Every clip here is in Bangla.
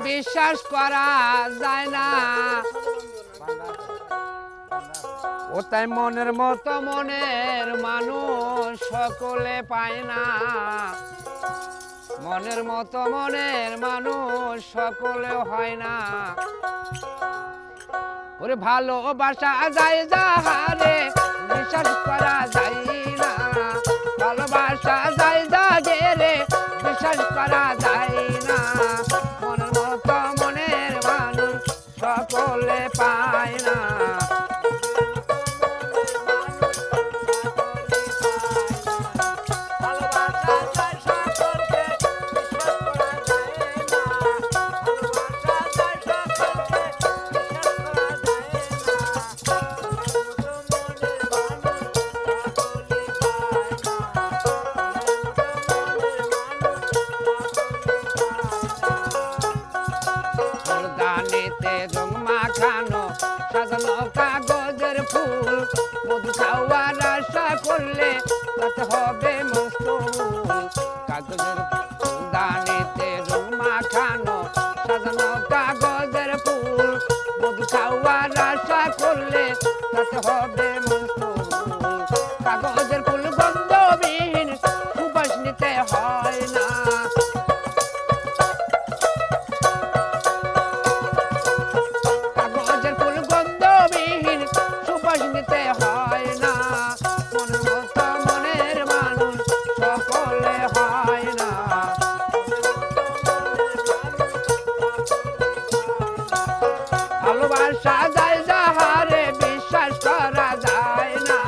বিশ্বাস করা যায় না। ও তাই মনের মতো মনের মানুষ সকলে পায় না। মনের মতো মনের মানুষ সকলে হয় না। ওরে ভালোবাসা যায় যাহারে বিশ্বাস করা যায় না। ভালোবাসা যায় যাহারে বিশ্বাস করা যায় না। মনের মতো মনের মানুষ সকলে পায় না। সাজানো কাগজের ফুল মধু খাওয়ার আশা করলে তাতে হবে মস্তমূল। কাগজের দানিতে রং মাখানো সাজানো কাগজের ফুল মধু খাওয়ার আশা করলে তাতে হবে মস্তমূল। কাগজের ফুল গন্ধবিহীন সুবাস নিতে হয় না। ভালোবাসা যায় যাহারে বিশ্বাস করা যায় না।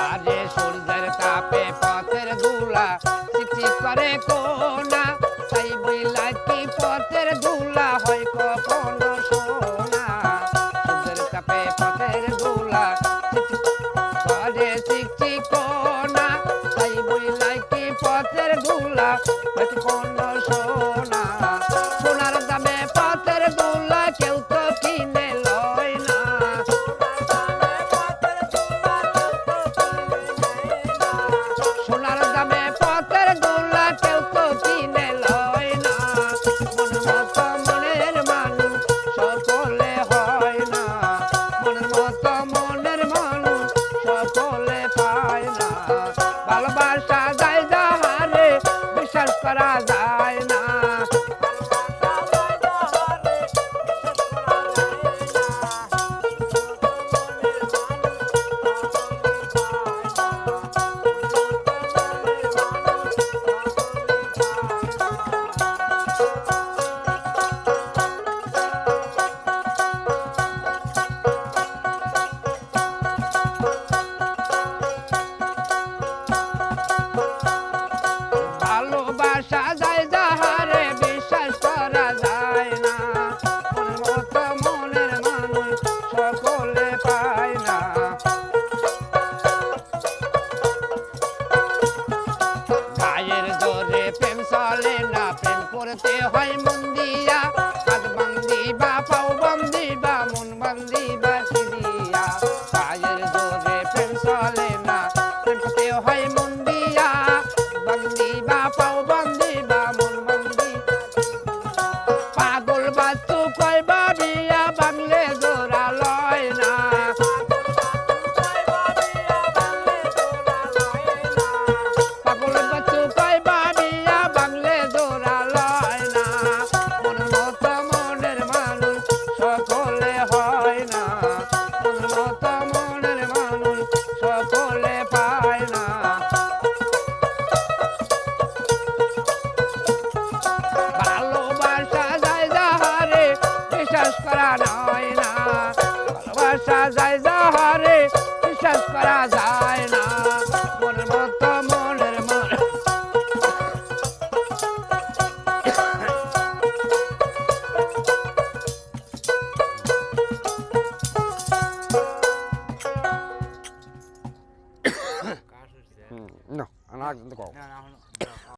আরে সূর্যের তাপে পথের ধুলা চিকচিক করে কোনা, তাই বইলা কি পথের ধুলা হয় কখনো সোনা। সূর্যের তাপে পথের ধুলা করে চিকচিক কোনা, তাই বইলা কি পথের ধুলা হয় কখনো সোনা। সোনার দামে পথের ধুলা কেউ তো কিনে লয় না। সোনার দামে পথের ধুলা কেউ তো কিনে লয় না। মনের মতো মনের মানুষ সকলে হয় না। মনের মতো মনের মানুষ সকলে পায় না। ভালোবাসা যায় যাহারে বিশ্বাস করা যায় না। ভালোবাসা যায় যাহারে বিশ্বাস করা যায় না। মনের মতো মনের মানুষ সকলে পায় না। গায়ের জোরে প্রেম চলে না, প্রেম করতে হয় মন দিয়া। হাত বান্ধি বা পাও বান্ধি বা মন বান্ধি বা দিয়া। গায়ের জোরে প্রেম চলে না, প্রেম করতে হয় মন দিয়া। বান্ধি বা পাও বান্ধি বা মন বান্ধি। পাগল বাচ্চু কয় বাবিয়া বাংলে জোড়া লয় না। পাগল বাচ্চু কয় বাবিয়া বাংলে জোড়া লয় না। মনের মতো মনের মানুষ সকলে হয় না। মনের মতো মনের মানুষ সকলে পায় না। ভালোবাসা যায় যাহারে বিশ্বাস করা নয় না। ভালোবাসা যায় যাহারে বিশ্বাস করা যায় না। মনের মতো মনের No, I'm not going to go.